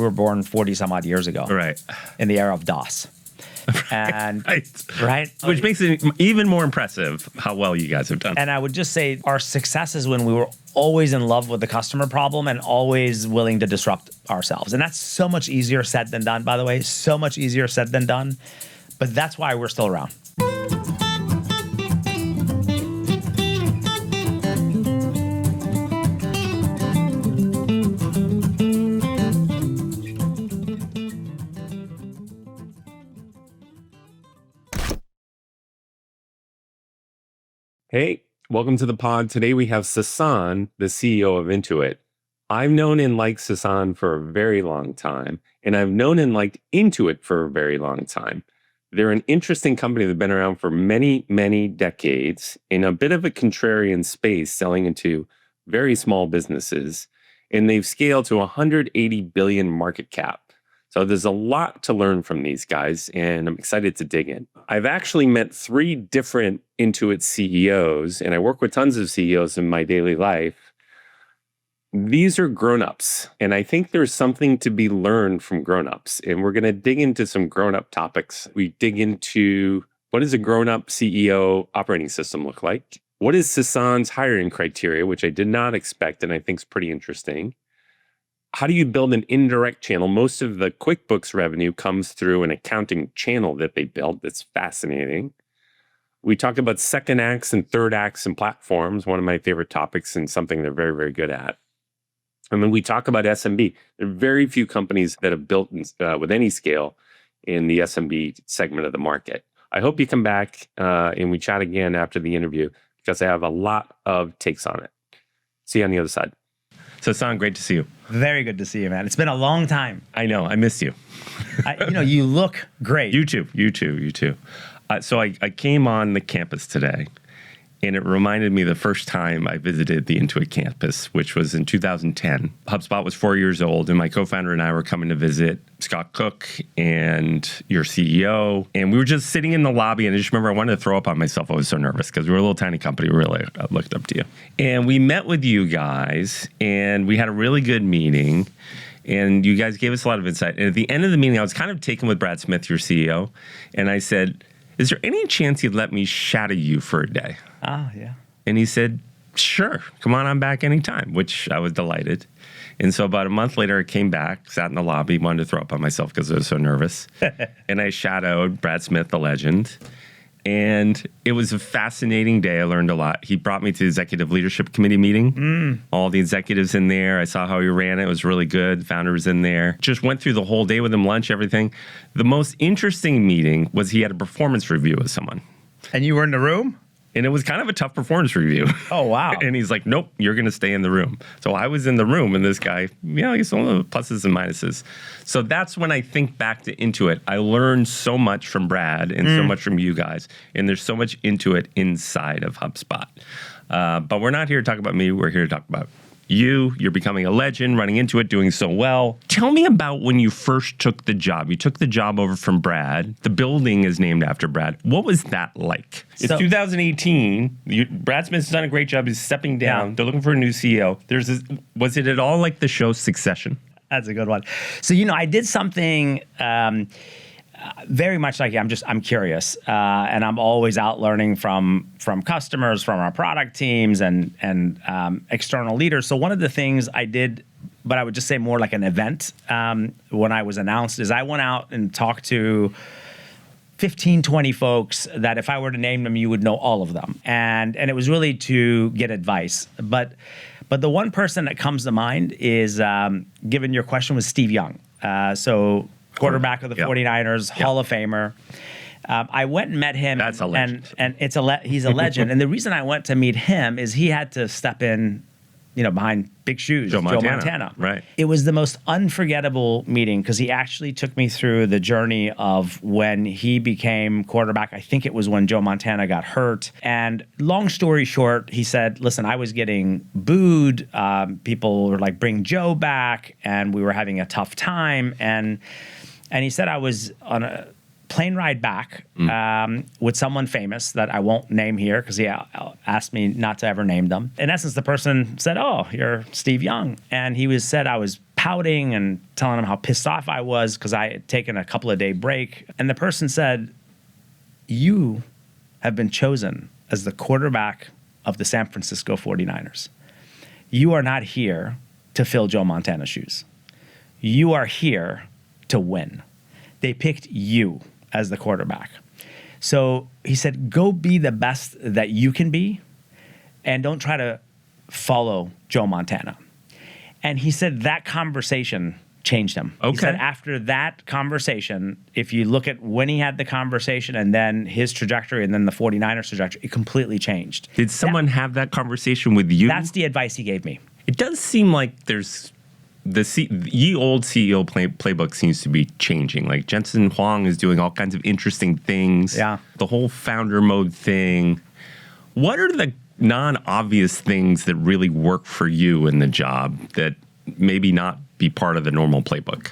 we were born 40 some odd years ago. Right. In the era of DOS. And right. Which makes it even more impressive how well you guys have done. And I would just say our success is when we were always in love with the customer problem and always willing to disrupt ourselves. And that's so much easier said than done, by the way. So much easier said than done. But that's why we're still around. Hey, welcome to the pod. Today we have Sasan, the CEO of Intuit. I've known and liked Sasan for a very long time, and I've known and liked Intuit for a very long time. They're an interesting company that's been around for many, many decades in a bit of a contrarian space, selling into very small businesses, and they've scaled to 180 billion market cap. So there's a lot to learn from these guys, and I'm excited to dig in. I've actually met 3 different Intuit CEOs, and I work with tons of CEOs in my daily life. These are grown-ups, and I think there's something to be learned from grown-ups, and we're going to dig into some grown-up topics. We dig into what does a grown-up CEO operating system look like? What is Sasan's hiring criteria, which I did not expect, and I think is pretty interesting. How do you build an indirect channel? Most of the QuickBooks revenue comes through an accounting channel that they built. That's fascinating. We talk about second acts and third acts and platforms, one of my favorite topics and something they're very, very good at. And then we talk about SMB. There are very few companies that have built with any scale in the SMB segment of the market. I hope you come back and we chat again after the interview because I have a lot of takes on it. See you on the other side. Sasan, great to see you. Very good to see you, man. It's been a long time. I know. I missed you. You look great. You too. So I came on the campus today, and it reminded me the first time I visited the Intuit campus, which was in 2010. HubSpot was 4 years old, and my co-founder and I were coming to visit Scott Cook and your CEO. And we were just sitting in the lobby, and I just remember I wanted to throw up on myself. I was so nervous because we were a little tiny company. Really, I looked up to you. And we met with you guys, and we had a really good meeting. And you guys gave us a lot of insight. And at the end of the meeting, I was kind of taken with Brad Smith, your CEO. And I said, is there any chance you'd let me shadow you for a day? Oh, yeah. And he said, sure, come on back anytime, which I was delighted. And so about a month later, I came back, sat in the lobby, wanted to throw up on myself because I was so nervous. And I shadowed Brad Smith, the legend. And it was a fascinating day. I learned a lot. He brought me to the Executive Leadership Committee meeting. All the executives in there. I saw how he ran it. It was really good. The founder was in there. Just went through the whole day with him, lunch, everything. The most interesting meeting was he had a performance review with someone. And you were in the room? And it was kind of a tough performance review. Oh, wow. And he's like, nope, you're going to stay in the room. So I was in the room, and this guy, I guess all the pluses and minuses. So that's when I think back to Intuit. I learned so much from Brad and so much from you guys. And there's so much Intuit inside of HubSpot. But we're not here to talk about me. We're here to talk about you. You're becoming a legend, running Intuit, doing so well. Tell me about when you first took the job. You took the job over from Brad. The building is named after Brad. What was that like? It's 2018. Brad Smith's done a great job. He's stepping down. Yeah. They're looking for a new CEO. Was it at all like the show Succession? That's a good one. So, I did something very much like I'm curious, and I'm always out learning from customers, from our product teams, and external leaders. So one of the things I did, but I would just say more like an event when I was announced, is I went out and talked to 15, 20 folks that if I were to name them, you would know all of them, and it was really to get advice. But the one person that comes to mind is, given your question, was Steve Young. So quarterback of the 49ers, Hall of Famer. I went and met him. That's a legend. And he's a legend. And the reason I went to meet him is he had to step in, behind big shoes, Joe Montana. Right. It was the most unforgettable meeting because he actually took me through the journey of when he became quarterback. I think it was when Joe Montana got hurt. And long story short, he said, listen, I was getting booed. People were like, bring Joe back. And we were having a tough time. And he said I was on a plane ride back with someone famous that I won't name here because he asked me not to ever name them. In essence, the person said, oh, you're Steve Young. And he said I was pouting and telling them how pissed off I was because I had taken a couple of day break. And the person said, "You have been chosen as the quarterback of the San Francisco 49ers. You are not here to fill Joe Montana's shoes. You are here to win. They picked you as the quarterback." So he said, "Go be the best that you can be and don't try to follow Joe Montana." And he said that conversation changed him. Okay. He said after that conversation, if you look at when he had the conversation and then his trajectory and then the 49ers trajectory, it completely changed. Did someone have that conversation with you? That's the advice he gave me. It does seem like there's ye old CEO playbook seems to be changing. Like Jensen Huang is doing all kinds of interesting things. Yeah. The whole founder mode thing. What are the non-obvious things that really work for you in the job that maybe not be part of the normal playbook?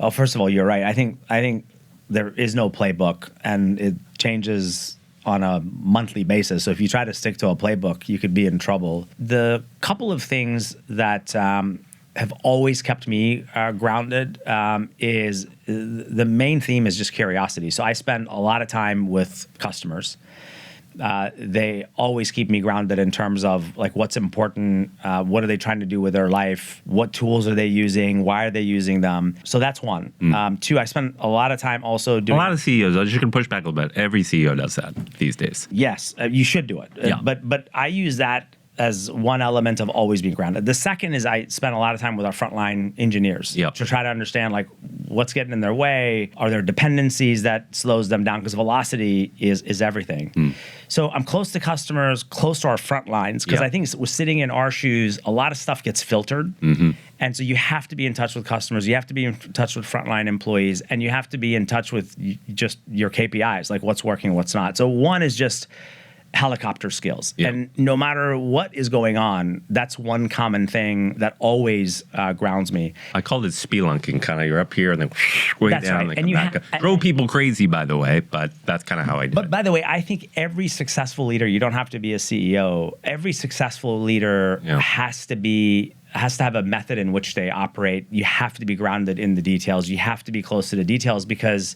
Well, first of all, you're right. I think there is no playbook, and it changes on a monthly basis. So if you try to stick to a playbook, you could be in trouble. The couple of things that have always kept me grounded is the main theme is just curiosity. So I spend a lot of time with customers. They always keep me grounded in terms of like what's important, what are they trying to do with their life, what tools are they using, why are they using them. So that's one. Two, I spend a lot of time also doing. A lot of CEOs, I was just going to push back a little bit. Every CEO does that these days. Yes, you should do it. Yeah. But I use that as one element of always being grounded. The second is I spend a lot of time with our frontline engineers Yep. to try to understand like what's getting in their way. Are there dependencies that slows them down? Because velocity is everything. So I'm close to customers, close to our front lines, because Yep. I think we're sitting in our shoes, a lot of stuff gets filtered. And so you have to be in touch with customers, you have to be in touch with frontline employees, and you have to be in touch with just your KPIs, like what's working, what's not. So one is just helicopter skills. Yeah. And no matter what is going on, that's one common thing that always grounds me. I called it spelunking, kind of. You're up here and then way That's down right. and And come you back. Drove people crazy, by the way, but that's kind of how I did But it. by the way, I think every successful leader, you don't have to be a CEO, every successful leader Yeah. has to have a method in which they operate. You have to be grounded in the details. You have to be close to the details, because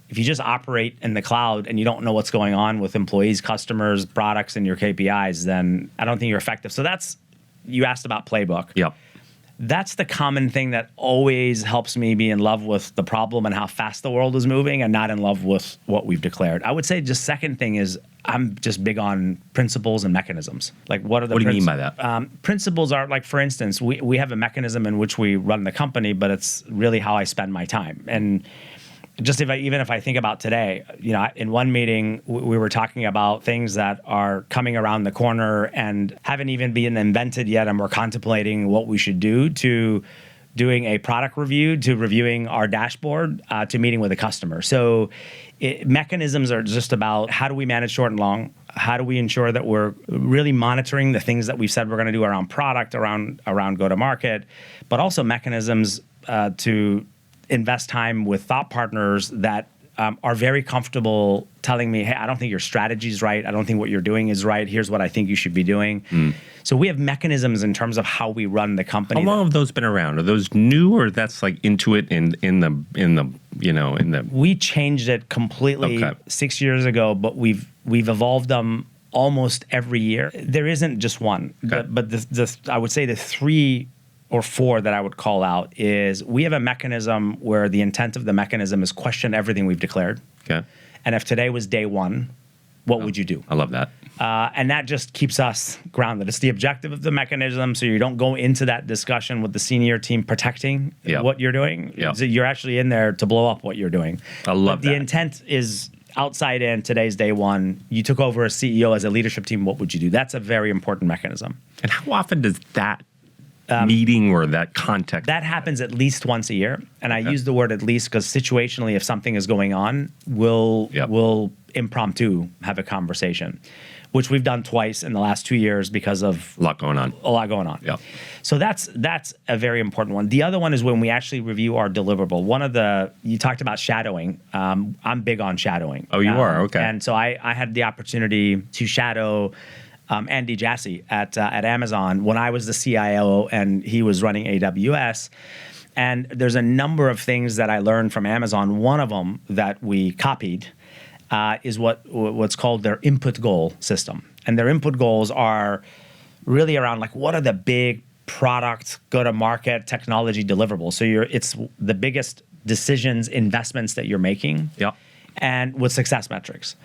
if you just operate in the cloud and you don't know what's going on with employees, customers, products, and your KPIs, then I don't think you're effective. So you asked about playbook. Yep. That's the common thing that always helps me be in love with the problem and how fast the world is moving, and not in love with what we've declared. I would say just second thing is I'm just big on principles and mechanisms. Like what do you mean by that? Principles are like, for instance, we have a mechanism in which we run the company, but it's really how I spend my time. And just even if I think about today, in one meeting, we were talking about things that are coming around the corner and haven't even been invented yet, and we're contemplating what we should do, to doing a product review, to reviewing our dashboard, to meeting with a customer. So mechanisms are just about how do we manage short and long? How do we ensure that we're really monitoring the things that we've said we're going to do around product, around go-to-market, but also mechanisms to invest time with thought partners that are very comfortable telling me, hey, I don't think your strategy is right. I don't think what you're doing is right. Here's what I think you should be doing. So we have mechanisms in terms of how we run the company. How long have those been around? Are those new, or that's like Intuit in the? We changed it completely 6 years ago, but we've evolved them almost every year. There isn't just one, but I would say the three or four that I would call out is we have a mechanism where the intent of the mechanism is question everything we've declared. Okay. And if today was day one, what would you do? I love that. And that just keeps us grounded. It's the objective of the mechanism, so you don't go into that discussion with the senior team protecting what you're doing. Yep. So you're actually in there to blow up what you're doing. I love but that. The intent is outside in. Today's day one. You took over as CEO, as a leadership team. What would you do? That's a very important mechanism. And how often does that meeting or that context? That happens at least once a year. And I use the word at least because situationally, if something is going on, we'll impromptu have a conversation, which we've done twice in the last 2 years because of a lot going on. Yep. So that's a very important one. The other one is when we actually review our deliverable. You talked about shadowing. I'm big on shadowing. Oh, you are? Okay. And so I had the opportunity to shadow Andy Jassy at Amazon when I was the CIO and he was running AWS. And there's a number of things that I learned from Amazon. One of them that we copied is what's called their input goal system. And their input goals are really around like what are the big product, go-to-market, technology deliverables. So it's the biggest decisions, investments that you're making, and with success metrics.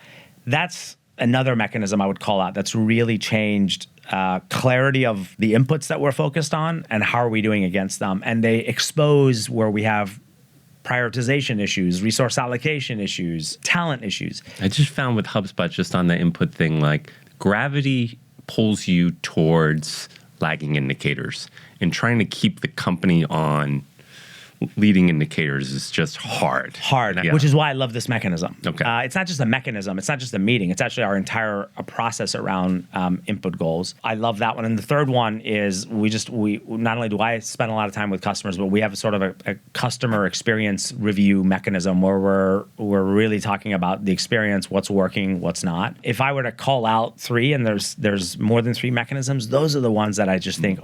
That's another mechanism I would call out that's really changed clarity of the inputs that we're focused on and how are we doing against them. And they expose where we have prioritization issues, resource allocation issues, talent issues. I just found with HubSpot, just on the input thing, like gravity pulls you towards lagging indicators, and trying to keep the company on leading indicators is just hard. Which is why I love this mechanism. Okay. It's not just a mechanism. It's not just a meeting. It's actually our entire process around input goals. I love that one. And the third one is we not only do I spend a lot of time with customers, but we have sort of a customer experience review mechanism where we're really talking about the experience, what's working, what's not. If I were to call out three, and there's more than three mechanisms, those are the ones that I just think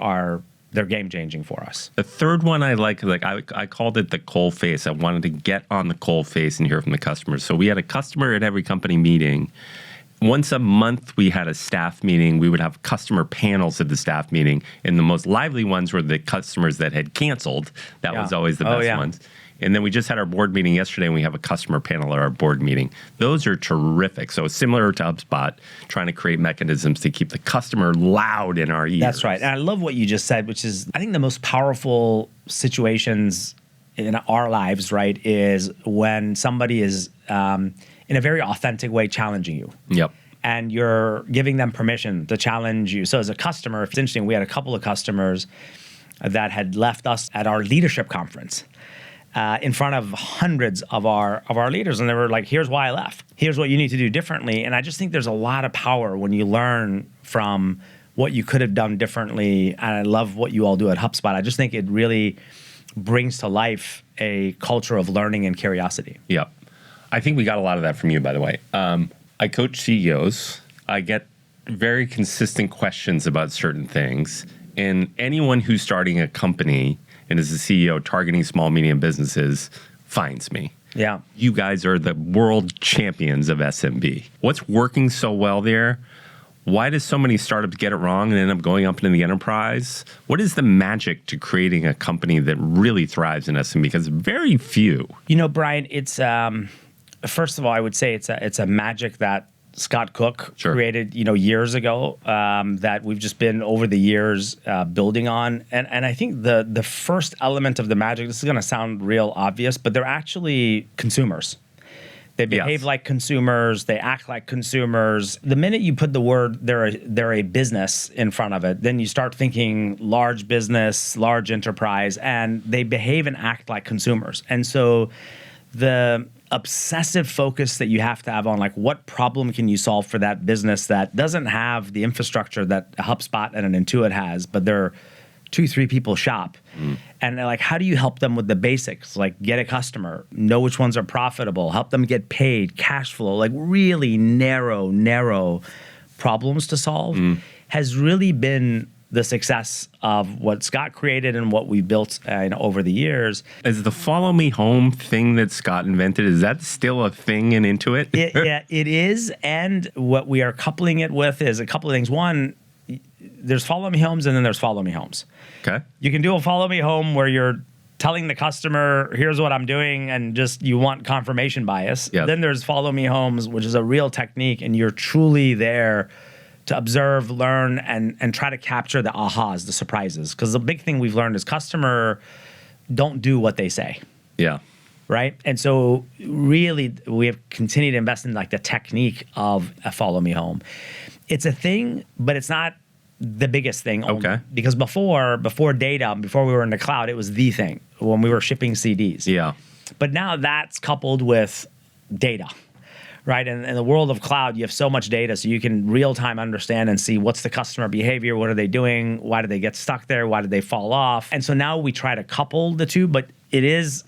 they're game changing for us. The third one I like I called it the coal face. I wanted to get on the coal face and hear from the customers. So we had a customer at every company meeting. Once a month, we had a staff meeting. We would have customer panels at the staff meeting. And the most lively ones were the customers that had canceled. That was always the best ones. And then we just had our board meeting yesterday, and we have a customer panel at our board meeting. Those are terrific. So it's similar to HubSpot, trying to create mechanisms to keep the customer loud in our ears. That's right. And I love what you just said, which is, I think the most powerful situations in our lives, right, is when somebody is, in a very authentic way, challenging you. Yep. And you're giving them permission to challenge you. So as a customer, it's interesting, we had a couple of customers that had left us at our leadership conference. In front of hundreds of our leaders, and they were like, here's why I left. Here's what you need to do differently. And I just think there's a lot of power when you learn from what you could have done differently. And I love what you all do at HubSpot. I just think it really brings to life a culture of learning and curiosity. Yep. I think we got a lot of that from you, by the way. I coach CEOs. I get very consistent questions about certain things. And anyone who's starting a company and as a CEO targeting small, medium businesses finds me. Yeah. You guys are the world champions of SMB. What's working so well there? Why do so many startups get it wrong and end up going up into the enterprise? What is the magic to creating a company that really thrives in SMB? Because very few. You know, Brian, it's first of all, I would say it's a magic that Scott Cook created, years ago, that we've just been over the years building on. And I think the first element of the magic, this is going to sound real obvious, but they're actually consumers. They behave like consumers. They act like consumers. The minute you put the word they're a business in front of it, then you start thinking large business, large enterprise, and they behave and act like consumers. And so the obsessive focus that you have to have on like what problem can you solve for that business that doesn't have the infrastructure that a HubSpot and an Intuit has, but they're 2-3 people shop. And like, how do you help them with the basics? Like get a customer, know which ones are profitable, help them get paid, cash flow, like really narrow problems to solve has really been the success of what Scott created and what we built over the years. Is the follow me home thing that Scott invented, is that still a thing in Intuit? It is. And what we are coupling it with is a couple of things. One, there's follow me homes and then there's follow me homes. Okay. You can do a follow me home where you're telling the customer, here's what I'm doing, and just you want confirmation bias. Yep. Then there's follow me homes, which is a real technique, and you're truly there to observe, learn, and try to capture the ahas, the surprises. Because the big thing we've learned is customer don't do what they say. Yeah. Right? And so really we have continued to invest in like the technique of a follow me home. It's a thing, but it's not the biggest thing. Okay. Because before data, before we were in the cloud, it was the thing when we were shipping CDs. Yeah. But now that's coupled with data. Right. And in the world of cloud, you have so much data, so you can real time understand and see what's the customer behavior, what are they doing, why did they get stuck there, why did they fall off. And so now we try to couple the two, but it is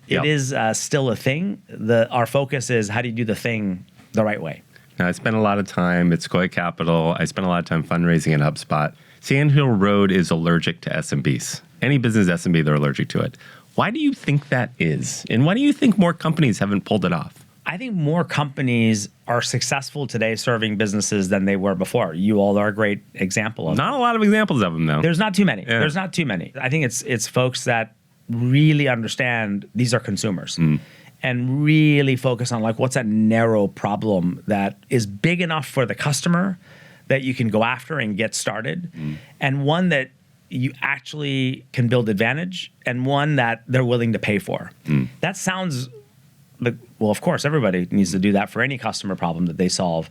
still a thing. Our focus is how do you do the thing the right way. Now, I spent a lot of time at Sequoia Capital. I spent a lot of time fundraising at HubSpot. Sand Hill Road is allergic to SMBs. Any business SMB, they're allergic to it. Why do you think that is? And why do you think more companies haven't pulled it off? I think more companies are successful today serving businesses than they were before. You all are a great example of Not a lot of examples of them, though. There's not too many. Yeah. There's not too many. I think it's folks that really understand these are consumers and really focus on like what's that narrow problem that is big enough for the customer that you can go after and get started, and one that you actually can build advantage, and one that they're willing to pay for. That sounds like, well, of course, everybody needs to do that for any customer problem that they solve.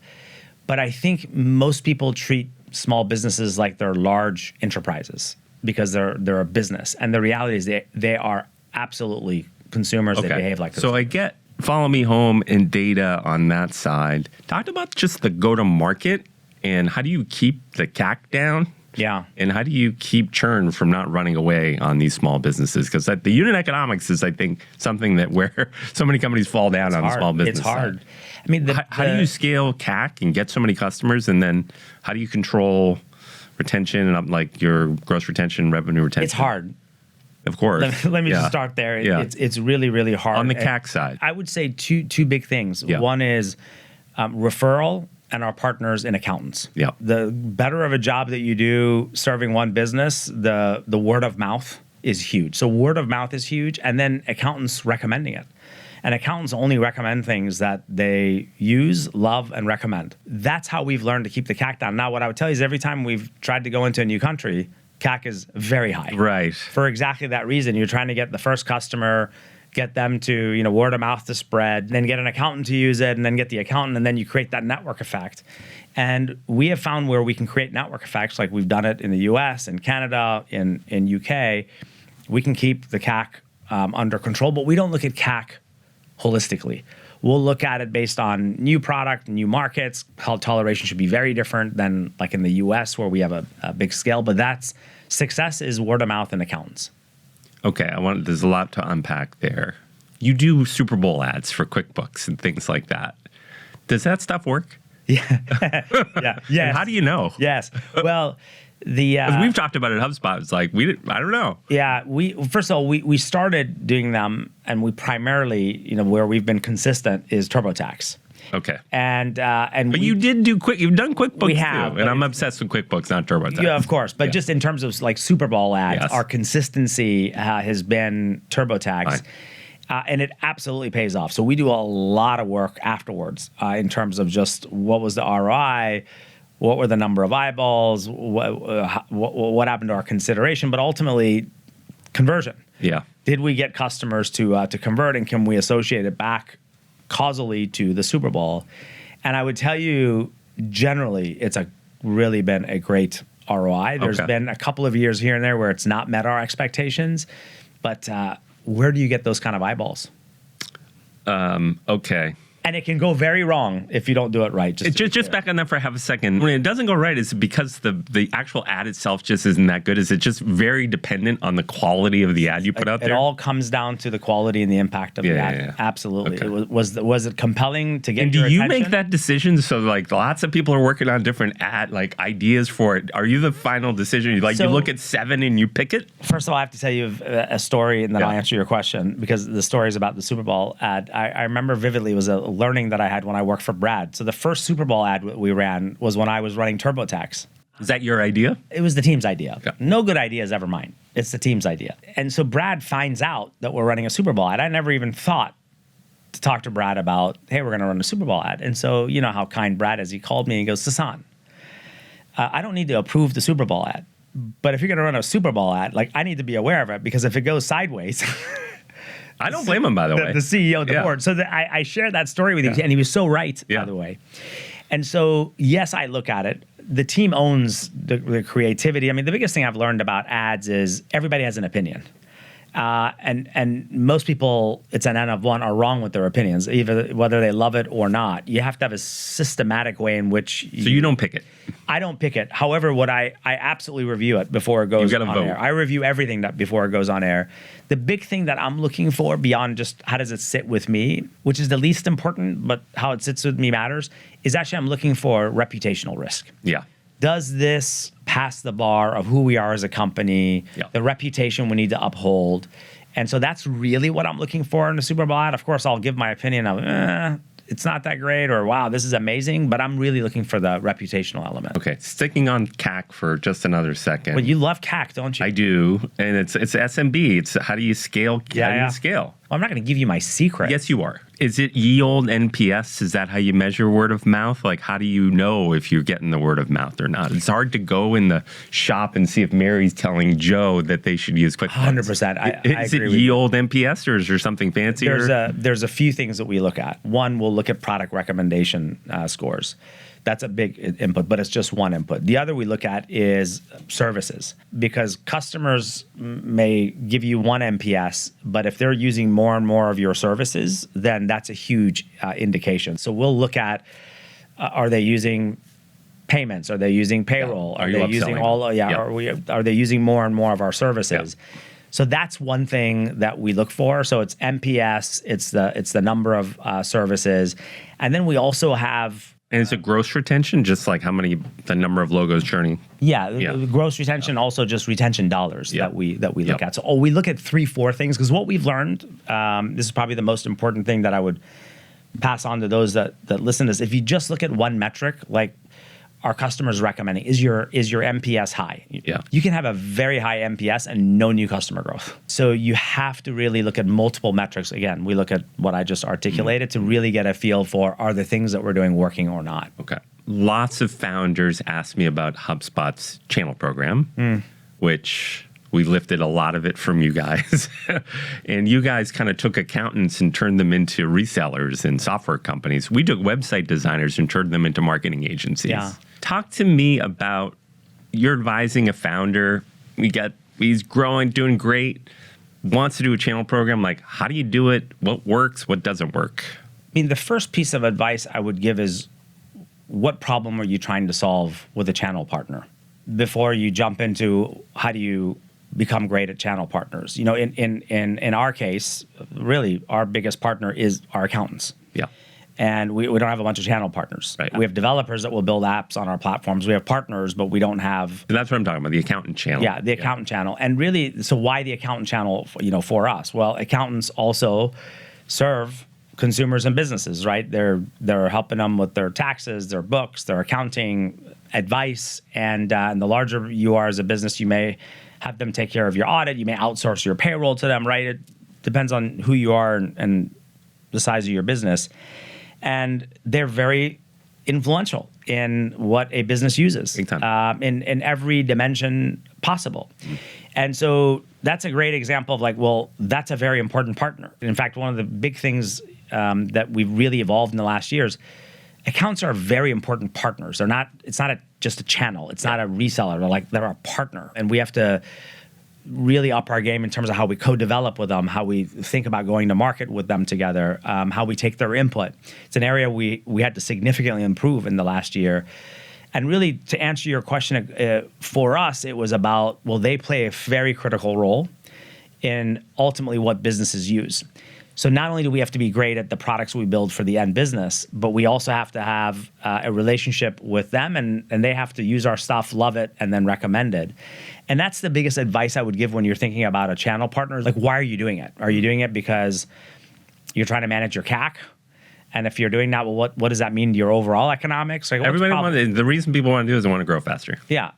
But I think most people treat small businesses like they're large enterprises because they're a business. And the reality is they are absolutely consumers. They behave like consumers. So I get follow me home and data on that side. Talk about just the go-to-market and how do you keep the CAC down? Yeah. And how do you keep churn from not running away on these small businesses? Because the unit economics is, I think, something that where so many companies fall down on the small business It's hard. side. I mean, how do you scale CAC and get so many customers? And then how do you control retention and like your gross retention, revenue retention? It's hard. Of course. Let me just start there. It's really, really hard. On the CAC side. I would say two big things. Yeah. One is referral and our partners and accountants. Yeah. The better of a job that you do serving one business, the word of mouth is huge. So word of mouth is huge, and then accountants recommending it. And accountants only recommend things that they use, love, and recommend. That's how we've learned to keep the CAC down. Now, what I would tell you is every time we've tried to go into a new country, CAC is very high. Right. For exactly that reason. You're trying to get the first customer, get them to, word of mouth to spread, then get an accountant to use it, and then get the accountant, and then you create that network effect. And we have found where we can create network effects, like we've done it in the US, in Canada, in UK. We can keep the CAC under control, but we don't look at CAC holistically. We'll look at it based on new product, new markets. How toleration should be very different than like in the US where we have a big scale, but success is word of mouth and accountants. Okay, there's a lot to unpack there. You do Super Bowl ads for QuickBooks and things like that. Does that stuff work? Yeah. Yeah. Yes. And how do you know? Yes. Well, we've talked about it at HubSpot. It's like, I don't know. Yeah. First of all, we started doing them, and we primarily, where we've been consistent is TurboTax. Okay. But you've done QuickBooks we have, too, and I'm obsessed with QuickBooks, not TurboTax. Yeah, of course. But just in terms of like Super Bowl ads, Yes. our consistency has been TurboTax. And it absolutely pays off. So we do a lot of work afterwards in terms of just what was the ROI, what were the number of eyeballs, what happened to our consideration, but ultimately conversion. Yeah. Did we get customers to convert, and can we associate it back causally to the Super Bowl? And I would tell you, generally, it's really been a great ROI. There's been a couple of years here and there where it's not met our expectations, but where do you get those kind of eyeballs? Okay. And it can go very wrong if you don't do it right. Just back on that for half a second. When it doesn't go right, it's because the actual ad itself just isn't that good. Is it just very dependent on the quality of the ad you put out there? It all comes down to the quality and the impact of the ad. Yeah. Absolutely. Okay. Was it compelling to get And your do you attention? make that decision? So like lots of people are working on different ideas for it. Are you the final decision? You look at 7 and you pick it? First of all, I have to tell you a story, and then I'll answer your question, because the story is about the Super Bowl ad. I remember vividly, it was a learning that I had when I worked for Brad. So the first Super Bowl ad we ran was when I was running TurboTax. Is that your idea? It was the team's idea. Yeah. No good idea is ever mine. It's the team's idea. And so Brad finds out that we're running a Super Bowl ad. I never even thought to talk to Brad about, hey, we're going to run a Super Bowl ad. And so, you know how kind Brad is. He called me and goes, Sasan, I don't need to approve the Super Bowl ad. But if you're going to run a Super Bowl ad, I need to be aware of it, because if it goes sideways... I don't blame him, by the way. The CEO of the board. So I shared that story with him, and he was so right, by the way. And so, yes, I look at it. The team owns the creativity. I mean, the biggest thing I've learned about ads is everybody has an opinion. And most people, it's an N of one, are wrong with their opinions, either whether they love it or not. You have to have a systematic way in which So you don't pick it. I don't pick it. However, I absolutely review it before it goes on air. I review everything before it goes on air. The big thing that I'm looking for beyond just how does it sit with me, which is the least important, but how it sits with me matters, is actually I'm looking for reputational risk. Yeah. Does this pass the bar of who we are as a company, the reputation we need to uphold? And so that's really what I'm looking for in a Super Bowl ad. Of course, I'll give my opinion of, it's not that great, or wow, this is amazing, but I'm really looking for the reputational element. Okay, sticking on CAC for just another second. But you love CAC, don't you? I do, and it's SMB. It's how do you scale? How do you scale? Well, I'm not going to give you my secret. Yes, you are. Is it yield NPS? Is that how you measure word of mouth? Like, how do you know if you're getting the word of mouth or not? It's hard to go in the shop and see if Mary's telling Joe that they should use QuickBooks. 100%. I Is it yield NPS, or is there something fancier? There's a few things that we look at. One, we'll look at product recommendation scores. That's a big input, but it's just one input. The other we look at is services, because customers may give you one NPS, but if they're using more and more of your services, then that's a huge indication. So we'll look at, are they using payments? Are they using payroll? Yeah. Are they using Are they using more and more of our services? Yeah. So that's one thing that we look for. So it's NPS, it's the number of services, and then we also have. And is it gross retention, just like the number of logos churning? Yeah. Gross retention, also just retention dollars that we look at. So we look at 3-4 things, because what we've learned, this is probably the most important thing that I would pass on to those that listen to this. If you just look at one metric, like our customers recommending, is your NPS high? Yeah. You can have a very high NPS and no new customer growth. So you have to really look at multiple metrics. Again, we look at what I just articulated to really get a feel for, are the things that we're doing working or not? Okay. Lots of founders ask me about HubSpot's channel program, which we lifted a lot of it from you guys. And you guys kind of took accountants and turned them into resellers and software companies. We took website designers and turned them into marketing agencies. Yeah. Talk to me about, you're advising a founder. He's growing, doing great, wants to do a channel program. Like, how do you do it? What works? What doesn't work? I mean, the first piece of advice I would give is, what problem are you trying to solve with a channel partner? Before you jump into how do you become great at channel partners. You know, in our case, really, our biggest partner is our accountants. Yeah. And we don't have a bunch of channel partners. Right. We have developers that will build apps on our platforms. We have partners, but we don't have. And that's what I'm talking about, the accountant channel. Yeah, the accountant channel. And really, so why the accountant channel, for us? Well, accountants also serve consumers and businesses, right? They're helping them with their taxes, their books, their accounting advice. And the larger you are as a business, you may have them take care of your audit. You may outsource your payroll to them, right? It depends on who you are and the size of your business. And they're very influential in what a business uses in every dimension possible. And so that's a great example of like, well, that's a very important partner. In fact, one of the big things that we've really evolved in the last years, accounts are very important partners. It's not just a channel. It's not a reseller. They're a partner. And we have to really up our game in terms of how we co-develop with them, how we think about going to market with them together, how we take their input. It's an area we had to significantly improve in the last year. And really, to answer your question, for us, it was about, well, they play a very critical role in ultimately what businesses use. So not only do we have to be great at the products we build for the end business, but we also have to have a relationship with them, and they have to use our stuff, love it, and then recommend it. And that's the biggest advice I would give when you're thinking about a channel partner. Like, why are you doing it? Are you doing it because you're trying to manage your CAC? And if you're doing that, well, what does that mean to your overall economics? Like, the reason people want to do it is they want to grow faster. Yeah.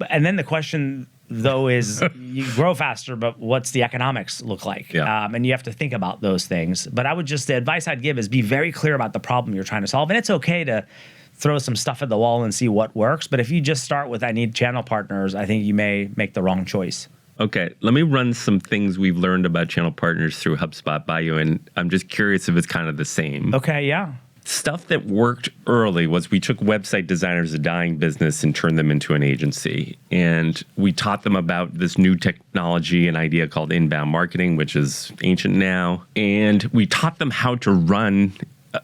And then the question, though, is you grow faster, but what's the economics look like? Yeah. And you have to think about those things. But the advice I'd give is be very clear about the problem you're trying to solve. And it's okay to throw some stuff at the wall and see what works. But if you just start with, I need channel partners, I think you may make the wrong choice. Okay, let me run some things we've learned about channel partners through HubSpot by you. And I'm just curious if it's kind of the same. Okay, yeah. Stuff that worked early was we took website designers, a dying business, and turned them into an agency. And we taught them about this new technology and idea called inbound marketing, which is ancient now. And we taught them how to run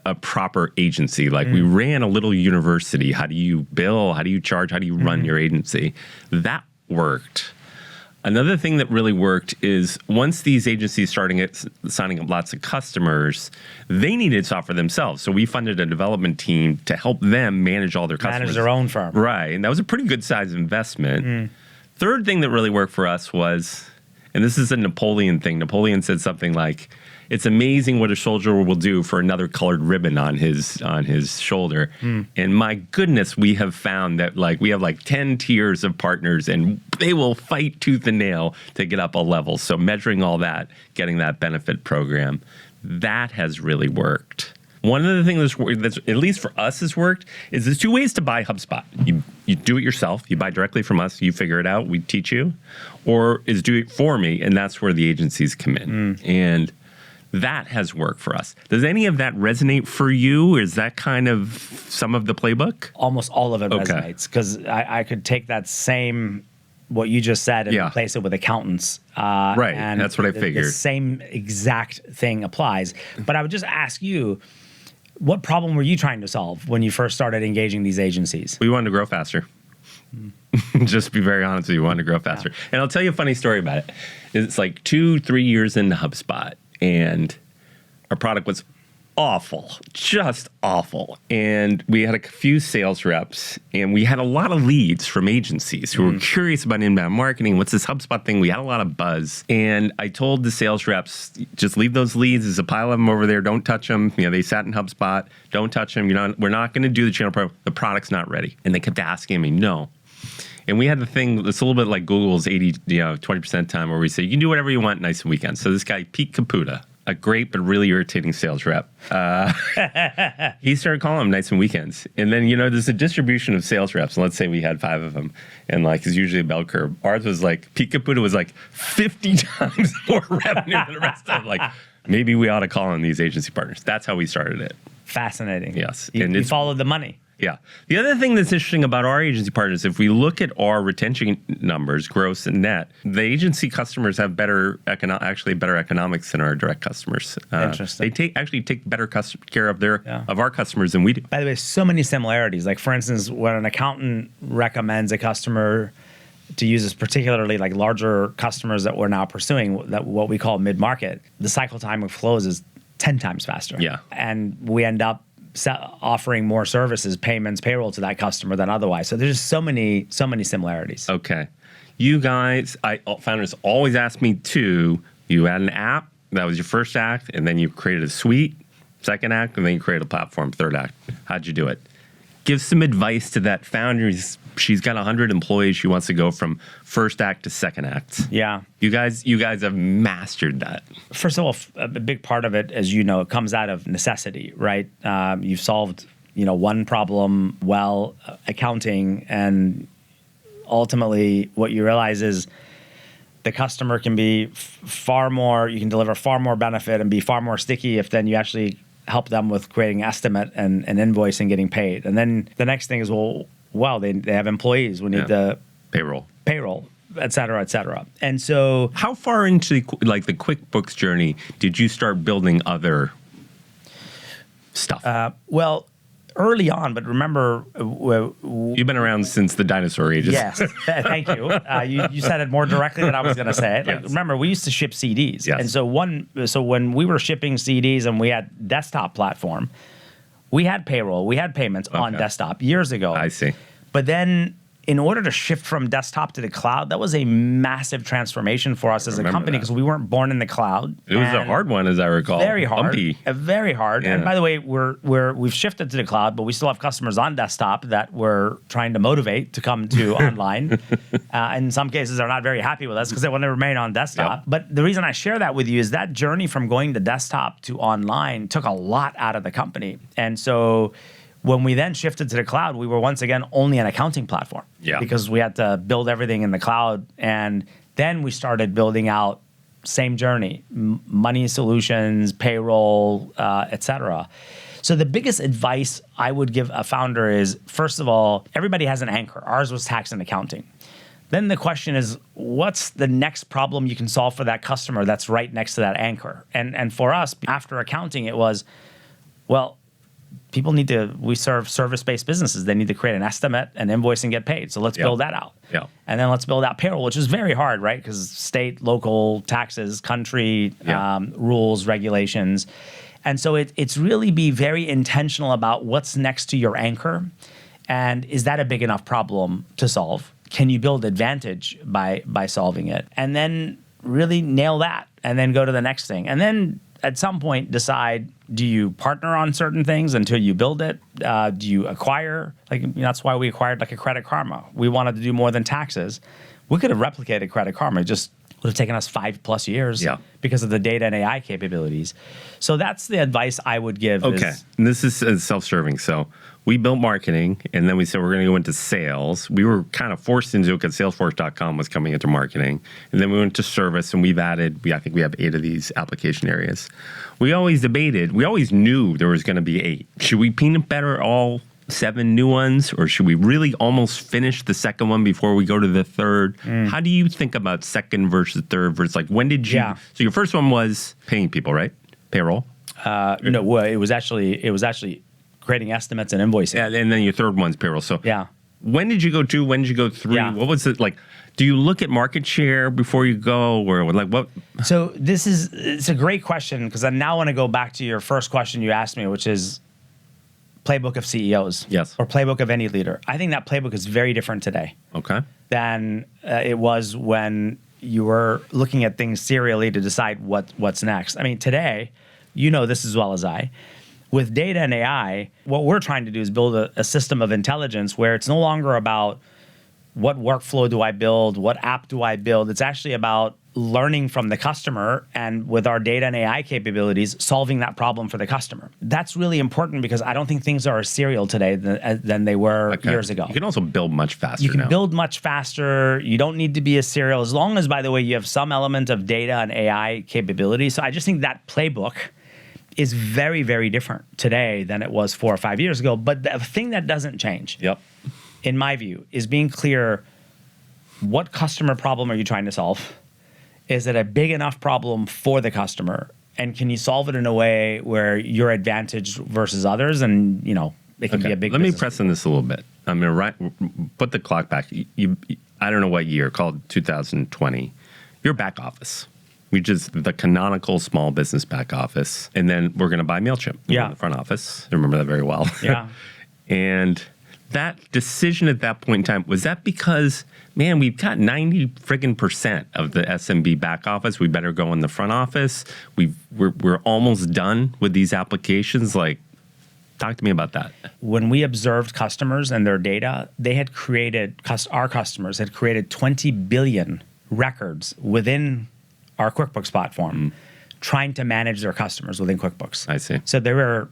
a proper agency. Like we ran a little university. How do you bill? How do you charge? How do you run your agency? That worked. Another thing that really worked is once these agencies started signing up lots of customers, they needed software themselves. So we funded a development team to help them manage all their customers. Manage their own firm. Right. And that was a pretty good size investment. Third thing that really worked for us was, and this is a Napoleon thing. Napoleon said something like, it's amazing what a soldier will do for another colored ribbon on his shoulder. And my goodness, we have found that we have 10 tiers of partners and they will fight tooth and nail to get up a level. So measuring all that, getting that benefit program, that has really worked. One of the things that's at least for us has worked is there's two ways to buy HubSpot. You do it yourself. You buy directly from us. You figure it out. We teach you. Or is do it for me. And that's where the agencies come in. And that has worked for us. Does any of that resonate for you? Is that kind of some of the playbook? Almost all of it resonates because I could take that same, what you just said, and replace it with accountants. Right, and that's what I figured. The same exact thing applies. But I would just ask you, what problem were you trying to solve when you first started engaging these agencies? We wanted to grow faster. Just to be very honest with you, we wanted to grow faster. And I'll tell you a funny story about it. It's 2-3 years into HubSpot. And our product was awful, just awful. And we had a few sales reps, and we had a lot of leads from agencies who were curious about inbound marketing. What's this HubSpot thing? We had a lot of buzz. And I told the sales reps, just leave those leads. There's a pile of them over there. Don't touch them. They sat in HubSpot. Don't touch them. We're not going to do the channel program. The product's not ready. And they kept asking me, no. And we had the thing, it's a little bit like Google's 20% time where we say, you can do whatever you want nights and weekends. So this guy, Pete Caputa, a great but really irritating sales rep, he started calling them nights and weekends. And then, there's a distribution of sales reps. And let's say we had 5 of them. And it's usually a bell curve. Ours was Pete Caputa was 50 times more revenue than the rest of them. Maybe we ought to call on these agency partners. That's how we started it. Fascinating. Yes. You followed the money. Yeah. The other thing that's interesting about our agency partners, if we look at our retention numbers, gross and net, the agency customers have better economics than our direct customers. Interesting. They take better care of our customers than we do. By the way, so many similarities. For instance, when an accountant recommends a customer to use this, particularly larger customers that we're now pursuing, that what we call mid-market, the cycle time of close is 10 times faster. Yeah. And we end up offering more services, payments, payroll to that customer than otherwise. So there's so many similarities. Okay. You guys, founders always ask me too, you had an app, that was your first act, and then you created a suite, second act, and then you created a platform, third act. How'd you do it? Give some advice to that founder. She's got 100 employees. She wants to go from first act to second act. Yeah. You guys have mastered that. First of all, a big part of it, as you know, it comes out of necessity, right? You've solved, one problem well, accounting, and ultimately what you realize is the customer can be you can deliver far more benefit and be far more sticky if then you actually help them with creating estimate and invoice and getting paid. And then the next thing is, they have employees. We need the payroll, et cetera, et cetera. And so how far into the QuickBooks journey did you start building other stuff? Early on, but remember... You've been around since the dinosaur ages. Yes, thank you. You said it more directly than I was going to say it. Yes. Remember, we used to ship CDs. Yes. And so when we were shipping CDs and we had desktop platform, we had payroll, we had payments on desktop years ago. I see. But then in order to shift from desktop to the cloud, that was a massive transformation for us as a company because we weren't born in the cloud. It was a hard one, as I recall. Very hard. Bumpy. Very hard. Yeah. And by the way, we've shifted to the cloud, but we still have customers on desktop that we're trying to motivate to come to online. In some cases, they're not very happy with us because they want to remain on desktop. Yep. But the reason I share that with you is that journey from going to desktop to online took a lot out of the company. And so when we then shifted to the cloud, we were once again only an accounting platform because we had to build everything in the cloud. And then we started building out same journey, money solutions, payroll, et cetera. So the biggest advice I would give a founder is, first of all, everybody has an anchor. Ours was tax and accounting. Then the question is, what's the next problem you can solve for that customer that's right next to that anchor? And for us, after accounting, it was, well, we serve service-based businesses. They need to create an estimate, an invoice, and get paid. So let's build that out. Yeah. And then let's build out payroll, which is very hard, right? Because state, local, taxes, country, rules, regulations. And so it's really be very intentional about what's next to your anchor. And is that a big enough problem to solve? Can you build advantage by solving it? And then really nail that and then go to the next thing. And then at some point decide, do you partner on certain things until you build it? Do you acquire? That's why we acquired like a Credit Karma. We wanted to do more than taxes. We could have replicated Credit Karma. It just would have taken us 5+ years because of the data and AI capabilities. So that's the advice I would give. Okay. And this is self-serving. So we built marketing, and then we said we're going to go into sales. We were kind of forced into it because Salesforce.com was coming into marketing. And then we went to service, and I think we have 8 of these application areas. We always debated. We always knew there was going to be 8. Should we peanut butter all 7 new ones, or should we really almost finish the second one before we go to the third? How do you think about second versus third versus when did you? So your first one was paying people, right? Payroll. No, well, it was actually creating estimates and invoicing. Yeah, and then your third one's payroll. So when did you go 2? When did you go 3? Yeah. What was it like? Do you look at market share before you go, or what? So it's a great question, because I now want to go back to your first question you asked me, which is playbook of CEOs. Yes. Or playbook of any leader. I think that playbook is very different today. Okay. Than it was when you were looking at things serially to decide what's next. I mean, today, you know this as well as I, with data and AI, what we're trying to do is build a system of intelligence where it's no longer about what workflow do I build, what app do I build. It's actually about learning from the customer, and with our data and AI capabilities, solving that problem for the customer. That's really important, because I don't think things are as serial today than they were years ago. You can also build much faster You can now. build much faster. You don't need to be as serial, as long as, by the way, you have some element of data and AI capability. So I just think that playbook is very, very different today than it was 4 or 5 years ago. But the thing that doesn't change, in my view, is being clear, what customer problem are you trying to solve? Is it a big enough problem for the customer? And can you solve it in a way where you're advantaged versus others? And, it can be a big Let me business. press on this a little bit. I'm going to put the clock back. I don't know what year, called 2020. Your back office. The canonical small business back office. And then we're going to buy MailChimp. In the front office. I remember that very well. Yeah. And that decision at that point in time, was that because, man, we've got 90% of the SMB back office. We better go in the front office. We're almost done with these applications. Talk to me about that. When we observed customers and their data, our customers had created 20 billion records within our QuickBooks platform, trying to manage their customers within QuickBooks. I see. So they were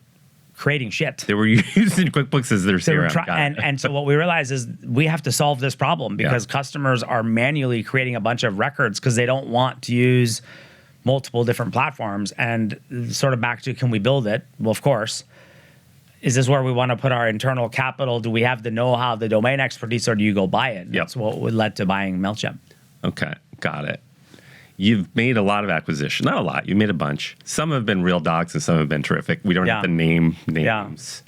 creating shit. They were using QuickBooks as their CRM. And so what we realized is we have to solve this problem, because customers are manually creating a bunch of records because they don't want to use multiple different platforms. And sort of back to, can we build it? Well, of course. Is this where we want to put our internal capital? Do we have the know-how, the domain expertise, or do you go buy it? That's what led to buying MailChimp. Okay, got it. You've made a lot of acquisitions. Not a lot. You made a bunch. Some have been real dogs and some have been terrific. We don't have to name names.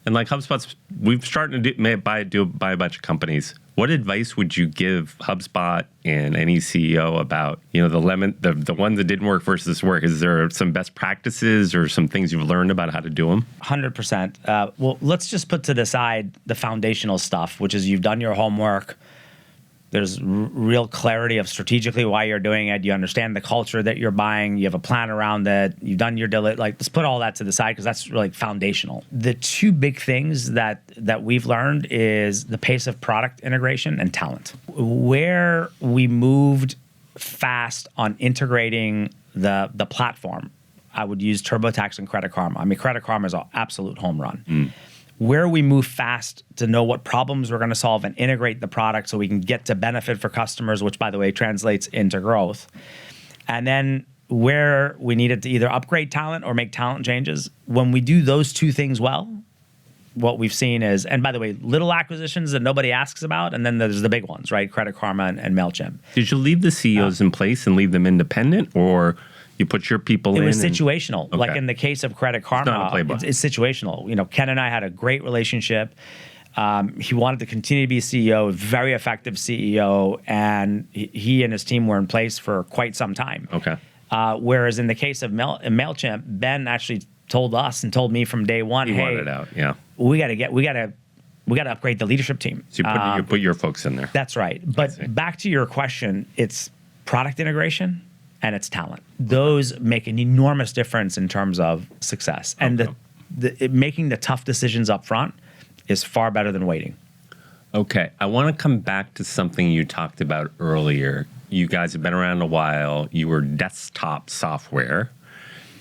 And HubSpot's, we've started to buy a bunch of companies. What advice would you give HubSpot and any CEO about, the ones that didn't work versus work? Is there some best practices or some things you've learned about how to do them? 100%. Well, let's just put to the side the foundational stuff, which is you've done your homework. There's real clarity of strategically why you're doing it. You understand the culture that you're buying. You have a plan around that. You've done your diligence. Let's put all that to the side, because that's really foundational. The 2 big things that we've learned is the pace of product integration and talent. Where we moved fast on integrating the platform, I would use TurboTax and Credit Karma. I mean, Credit Karma is an absolute home run. Where we move fast to know what problems we're going to solve and integrate the product so we can get to benefit for customers, which, by the way, translates into growth. And then where we needed to either upgrade talent or make talent changes. When we do those two things well, what we've seen is, and by the way, little acquisitions that nobody asks about, and then there's the big ones, right? Credit Karma and MailChimp. Did you leave the CEOs in place and leave them independent, or you put your people in? It was situational. Okay. Like in the case of Credit Karma, not a playbook. it's situational. You know, Ken and I had a great relationship. He wanted to continue to be CEO, very effective CEO, and he and his team were in place for quite some time. Okay. Whereas in the case of MailChimp, Ben actually told us and told me from day one, He hey, wanted out. Yeah. we got to upgrade the leadership team. So you put your folks in there. That's right. But back to your question, it's product integration and it's talent. Those make an enormous difference in terms of success. And making the tough decisions up front is far better than waiting. Okay. I want to come back to something you talked about earlier. You guys have been around a while. You were desktop software.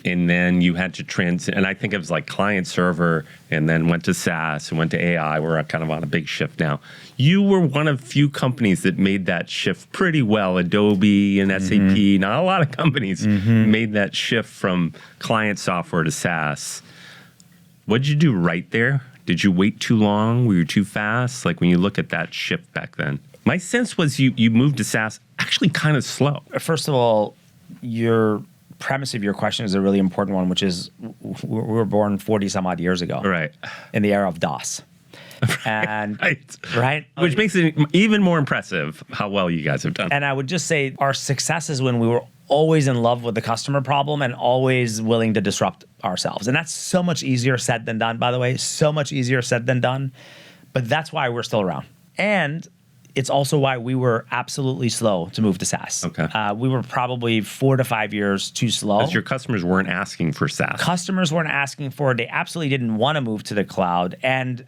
And then you had to transit, and I think it was like client server, and then went to SaaS and went to AI. We're kind of on a big shift now. You were one of few companies that made that shift pretty well. Adobe and SAP, not a lot of companies made that shift from client software to SaaS. What did you do right there? Did you wait too long? Were you too fast? Like when you look at that shift back then? My sense was you moved to SaaS actually kind of slow. First of all, your premise of your question is a really important one, which is we were born 40 some odd years ago, Right. in the era of DOS. And right. Which makes it even more impressive how well you guys have done. And I would just say our success is when we were always in love with the customer problem and always willing to disrupt ourselves. And that's so much easier said than done, by the way, so much easier said than done. But that's why we're still around. And it's also why we were absolutely slow to move to SaaS. Okay. We were probably 4 to 5 years too slow. Because your customers weren't asking for SaaS. Customers weren't asking for it. They absolutely didn't want to move to the cloud. And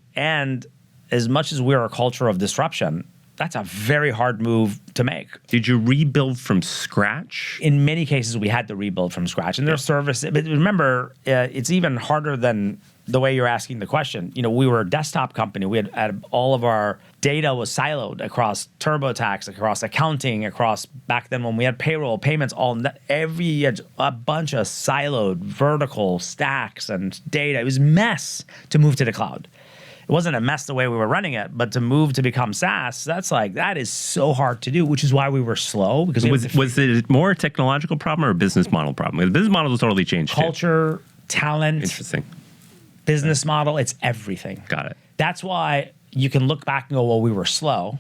as much as we're a culture of disruption, that's a very hard move to make. Did you rebuild from scratch? In many cases, we had to rebuild from scratch. And there's service. But remember, it's even harder than the way you're asking the question. You know, we were a desktop company. We had all of our data was siloed across TurboTax, across accounting, across back then when we had payroll, payments, a bunch of siloed vertical stacks and data. It was a mess to move to the cloud. It wasn't a mess the way we were running it, but to move to become SaaS, that is so hard to do, which is why we were slow. Because was it more a technological problem or a business model problem? The business model has totally changed. Culture, talent, interesting. Business model, it's everything. Got it. That's why you can look back and go, well, we were slow.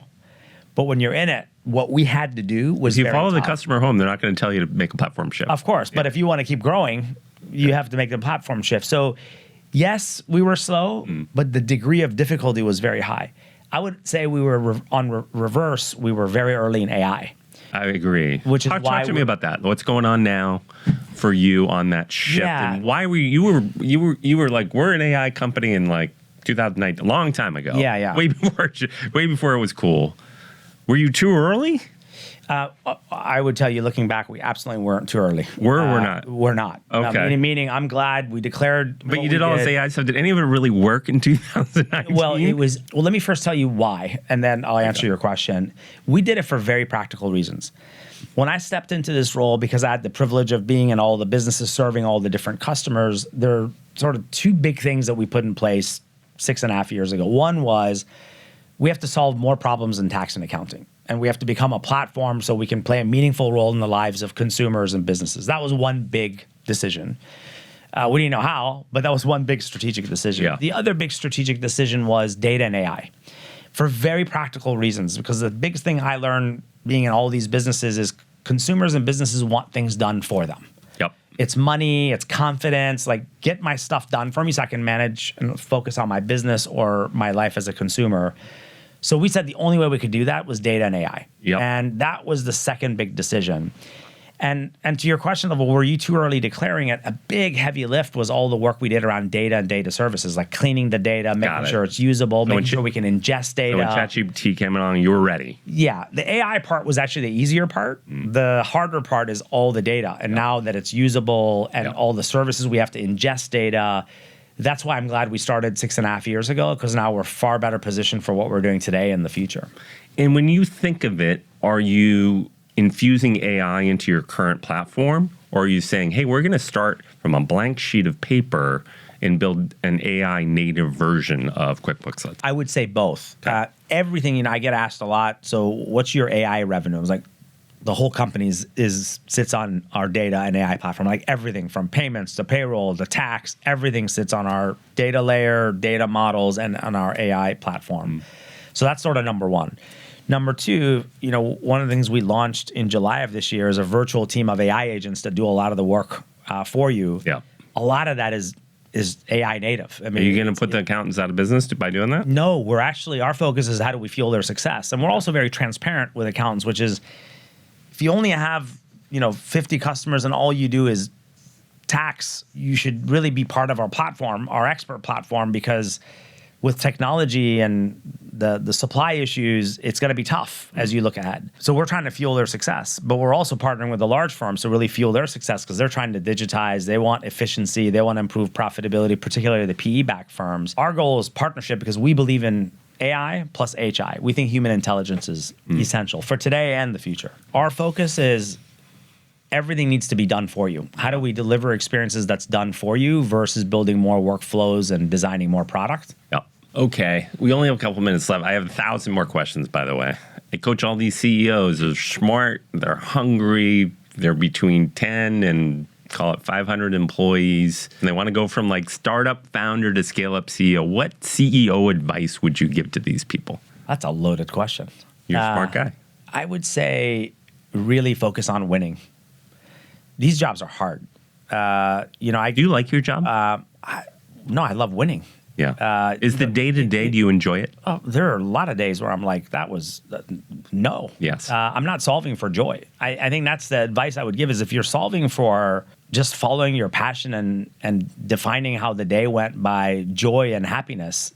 But when you're in it, what we had to do was if you follow the customer home, they're not going to tell you to make a platform shift. Of course. Yeah. But if you want to keep growing, you have to make the platform shift. So yes, we were slow, but the degree of difficulty was very high. I would say we were on reverse. We were very early in AI. I agree. Which is why talk to me about that. What's going on now for you on that shift? Yeah. And why were you were like, we're an AI company in like 2009, a long time ago. Yeah. Way before it was cool. Were you too early? I would tell you, looking back, we absolutely weren't too early. We're not? We're not. Okay. Meaning I'm glad we declared. But you did all this AI stuff. Did any of it really work in 2019? Well, let me first tell you why, and then I'll answer your question. We did it for very practical reasons. When I stepped into this role, because I had the privilege of being in all the businesses, serving all the different customers, there are sort of two big things that we put in place 6.5 years ago. One was we have to solve more problems in tax and accounting. And we have to become a platform so we can play a meaningful role in the lives of consumers and businesses. That was one big decision. We didn't know how, but that was one big strategic decision. Yeah. The other big strategic decision was data and AI for very practical reasons, because the biggest thing I learned being in all these businesses is consumers and businesses want things done for them. Yep. It's money, it's confidence, like get my stuff done for me so I can manage and focus on my business or my life as a consumer. So we said the only way we could do that was data and AI. Yep. And that was the second big decision. And to your question of, well, were you too early declaring it? A big heavy lift was all the work we did around data and data services, like cleaning the data, making sure it's usable, making sure we can ingest data. So when ChatGPT came along, you were ready. Yeah. The AI part was actually the easier part. The harder part is all the data. And now that it's usable and all the services, we have to ingest data. That's why I'm glad we started 6.5 years ago, because now we're far better positioned for what we're doing today and the future. And when you think of it, are you infusing AI into your current platform, Or are you saying, hey, we're going to start from a blank sheet of paper and build an AI native version of QuickBooks? I would say both. Everything, I get asked a lot, so what's your AI revenue? I was like, the whole company sits on our data and AI platform. Like everything from payments to payroll to tax, everything sits on our data layer, data models, and on our AI platform. So that's sort of number one. Number two, one of the things we launched in July of this year is a virtual team of AI agents that do a lot of the work for you. Yeah. A lot of that is AI native. I mean, are you going to put the accountants out of business by doing that? No, our focus is how do we fuel their success. And we're also very transparent with accountants, which is if you only have, 50 customers and all you do is tax, you should really be part of our platform, our expert platform, because with technology and the supply issues, it's going to be tough as you look ahead. So we're trying to fuel their success, but we're also partnering with the large firms to really fuel their success because they're trying to digitize. They want efficiency. They want to improve profitability, particularly the PE-backed firms. Our goal is partnership because we believe in AI plus HI. We think human intelligence is essential for today and the future. Our focus is everything needs to be done for you. How do we deliver experiences that's done for you versus building more workflows and designing more product? Yeah. Okay. We only have a couple minutes left. I have 1,000 more questions, by the way. I coach all these CEOs. They're smart. They're hungry. They're between 10 and call it 500 employees, and they want to go from like startup founder to scale up CEO. What CEO advice would you give to these people? That's a loaded question. You're a smart guy. I would say really focus on winning. These jobs are hard. Do you like your job? No, I love winning. Yeah. Is the day-to-day, do you enjoy it? Oh, there are a lot of days where I'm like, that was, no. Yes. I'm not solving for joy. I think that's the advice I would give is if you're solving for just following your passion and defining how the day went by joy and happiness,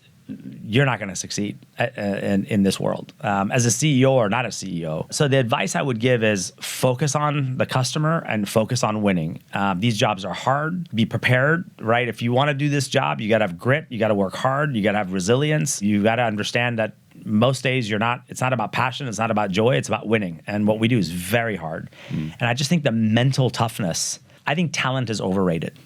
you're not going to succeed in this world as a CEO or not a CEO. So the advice I would give is focus on the customer and focus on winning. These jobs are hard. Be prepared, right? If you want to do this job, you got to have grit. You got to work hard. You got to have resilience. You got to understand that most days it's not about passion. It's not about joy. It's about winning. And what we do is very hard. And I just think the mental toughness, I think talent is overrated.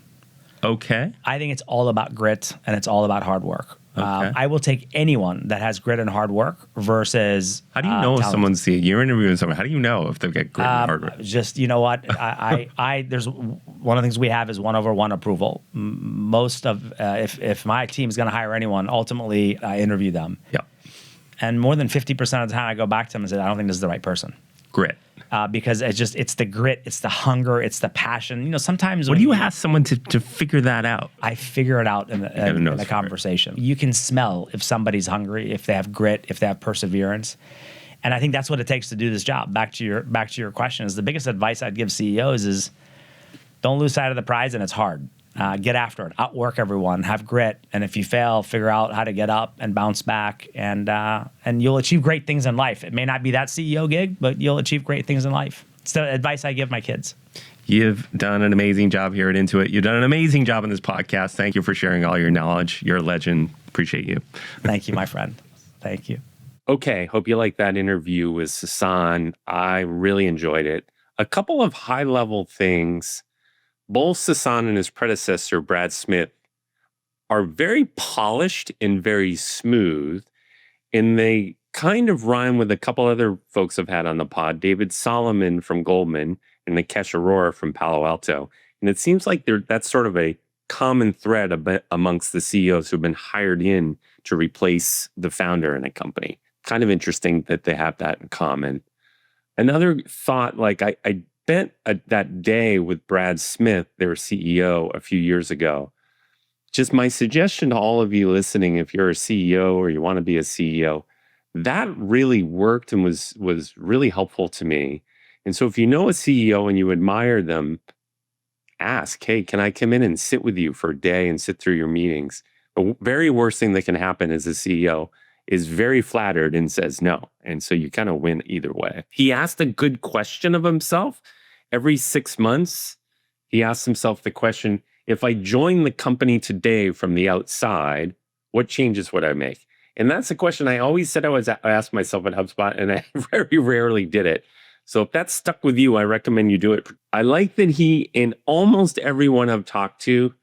Okay. I think it's all about grit and it's all about hard work. Okay. I will take anyone that has grit and hard work versus how do you know if talent. someone's you're interviewing someone? How do you know if they've got grit and hard work? Just what I there's one of the things we have is 1-over-1 approval. Most of if my team is going to hire anyone, ultimately I interview them. Yeah. And more than 50% of the time I go back to them and say I don't think this is the right person. Grit. Because it's the grit, it's the hunger, it's the passion. Sometimes what do you ask someone to figure that out? I figure it out in the conversation. You can smell if somebody's hungry, if they have grit, if they have perseverance. And I think that's what it takes to do this job. Back to your question is the biggest advice I'd give CEOs is don't lose sight of the prize, and it's hard. Get after it, outwork everyone, have grit, and if you fail, figure out how to get up and bounce back, and you'll achieve great things in life. It may not be that CEO gig, but you'll achieve great things in life. It's the advice I give my kids. You've done an amazing job here at Intuit. You've done an amazing job on this podcast. Thank you for sharing all your knowledge. You're a legend. Appreciate you. Thank you, my friend. Thank you. Okay, hope you liked that interview with Sasan. I really enjoyed it. A couple of high-level things. Both Sasan and his predecessor, Brad Smith, are very polished and very smooth, and they kind of rhyme with a couple other folks I've had on the pod, David Solomon from Goldman and Nikesh Arora from Palo Alto. And it seems like that's sort of a common thread amongst the CEOs who've been hired in to replace the founder in a company. Kind of interesting that they have that in common. Another thought, I spent that day with Brad Smith, their CEO, a few years ago. Just my suggestion to all of you listening, if you're a CEO or you want to be a CEO, that really worked and was really helpful to me. And so if you know a CEO and you admire them, ask, hey, can I come in and sit with you for a day and sit through your meetings? The very worst thing that can happen as a CEO is very flattered and says no. And so you kind of win either way. He asked a good question of himself. Every 6 months, he asks himself the question, if I join the company today from the outside, what changes would I make? And that's a question I always said I asked myself at HubSpot, and I very rarely did it. So if that's stuck with you, I recommend you do it. I like that he, and almost everyone I've talked to,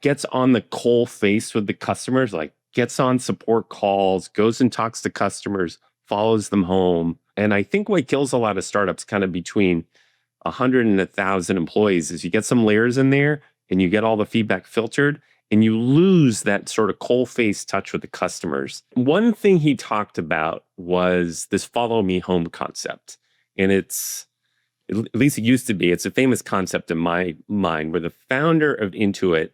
gets on the coal face with the customers, like gets on support calls, goes and talks to customers, follows them home. And I think what kills a lot of startups kind of between 100 and 1,000 employees is you get some layers in there and you get all the feedback filtered and you lose that sort of coal face touch with the customers. One thing he talked about was this follow me home concept. And at least it used to be, it's a famous concept in my mind where the founder of Intuit,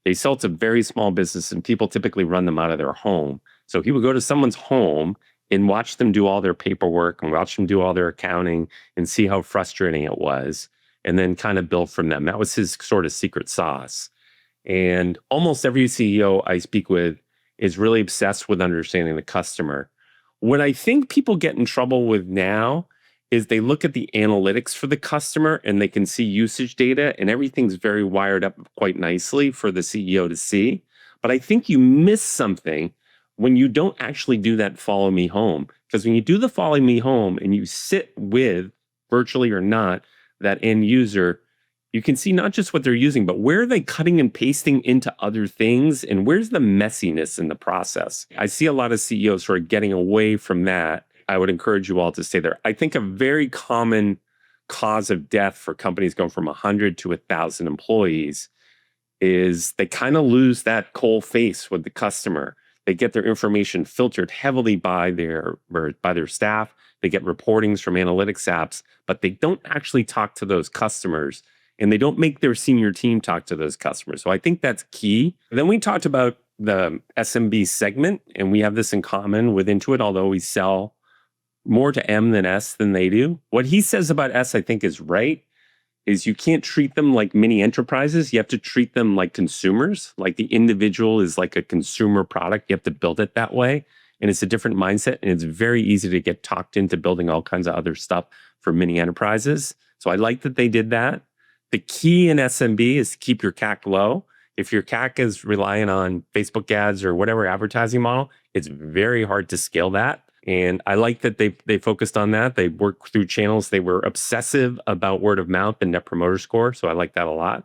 they sell to very small business and people typically run them out of their home. So he would go to someone's home and watch them do all their paperwork and watch them do all their accounting and see how frustrating it was, and then kind of build from them. That was his sort of secret sauce. And almost every CEO I speak with is really obsessed with understanding the customer. What I think people get in trouble with now is they look at the analytics for the customer and they can see usage data and everything's very wired up quite nicely for the CEO to see. But I think you miss something when you don't actually do that follow me home. Because when you do the follow me home and you sit with, virtually or not, that end user, you can see not just what they're using, but where are they cutting and pasting into other things and where's the messiness in the process. I see a lot of CEOs sort of getting away from that. I would encourage you all to stay there. I think a very common cause of death for companies going from 100 to 1,000 employees is they kind of lose that cold face with the customer. They get their information filtered heavily by their staff. They get reportings from analytics apps, but they don't actually talk to those customers and they don't make their senior team talk to those customers. So I think that's key. Then we talked about the SMB segment, and we have this in common with Intuit, although we sell more to M than S than they do. What he says about S, I think, is right, is you can't treat them like mini enterprises. You have to treat them like consumers. Like the individual is like a consumer product. You have to build it that way. And it's a different mindset. And it's very easy to get talked into building all kinds of other stuff for mini enterprises. So I like that they did that. The key in SMB is to keep your CAC low. If your CAC is relying on Facebook ads or whatever advertising model, it's very hard to scale that. And I like that they focused on that. They worked through channels. They were obsessive about word of mouth and net promoter score. So I like that a lot.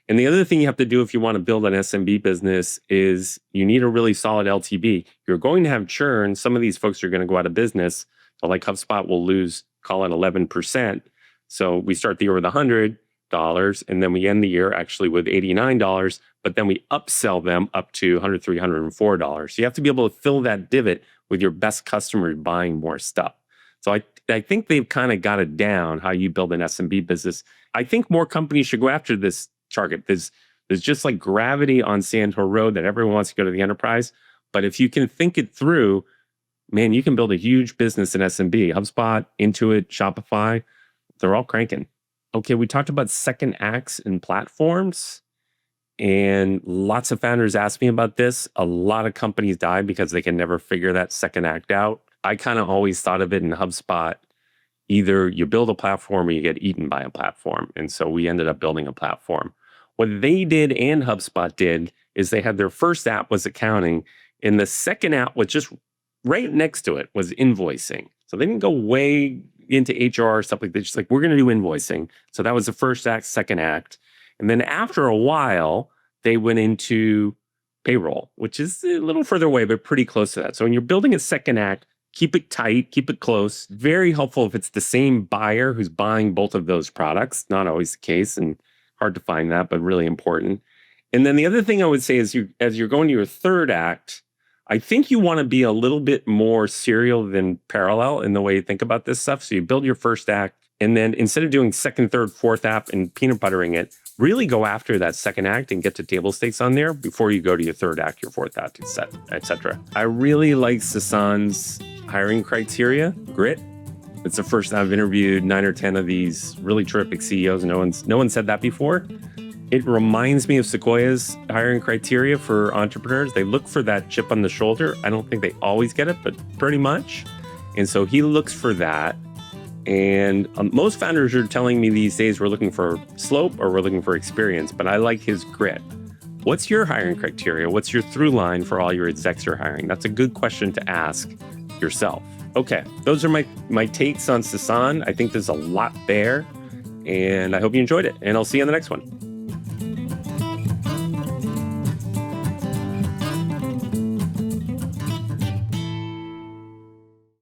And the other thing you have to do if you want to build an SMB business is you need a really solid LTV. You're going to have churn. Some of these folks are going to go out of business. So like HubSpot will lose, call it 11%. So we start the year with $100 and then we end the year actually with $89, but then we upsell them up to $103, $104. So you have to be able to fill that divot with your best customers buying more stuff. So I think they've kind of got it down how you build an SMB business. I think more companies should go after this target. There's just like gravity on Sand Hill Road that everyone wants to go to the enterprise. But if you can think it through, man, you can build a huge business in SMB. HubSpot, Intuit, Shopify, they're all cranking. Okay, we talked about second acts and platforms. And lots of founders ask me about this. A lot of companies die because they can never figure that second act out. I kind of always thought of it in HubSpot. Either you build a platform or you get eaten by a platform. And so we ended up building a platform. What they did and HubSpot did is they had their first app was accounting. And the second app was just right next to it was invoicing. So they didn't go way into HR, stuff like that. Just like, we're going to do invoicing. So that was the first act, second act. And then after a while, they went into payroll, which is a little further away, but pretty close to that. So when you're building a second act, keep it tight, keep it close. Very helpful if it's the same buyer who's buying both of those products. Not always the case and hard to find that, but really important. And then the other thing I would say is as you're going to your third act, I think you want to be a little bit more serial than parallel in the way you think about this stuff. So you build your first act, and then instead of doing second, third, fourth app and peanut buttering it, really go after that second act and get to table stakes on there before you go to your third act, your fourth act, etc. I really like Sasan's hiring criteria, grit. It's the first time I've interviewed 9 or 10 of these really terrific CEOs. No one said that before. It reminds me of Sequoia's hiring criteria for entrepreneurs. They look for that chip on the shoulder. I don't think they always get it, but pretty much. And so he looks for that. And most founders are telling me these days we're looking for slope or we're looking for experience, but I like his grit. What's your hiring criteria? What's your through line for all your execs you're hiring? That's a good question to ask yourself. Okay, those are my takes on Sasan. I think there's a lot there, and I hope you enjoyed it. And I'll see you on the next one.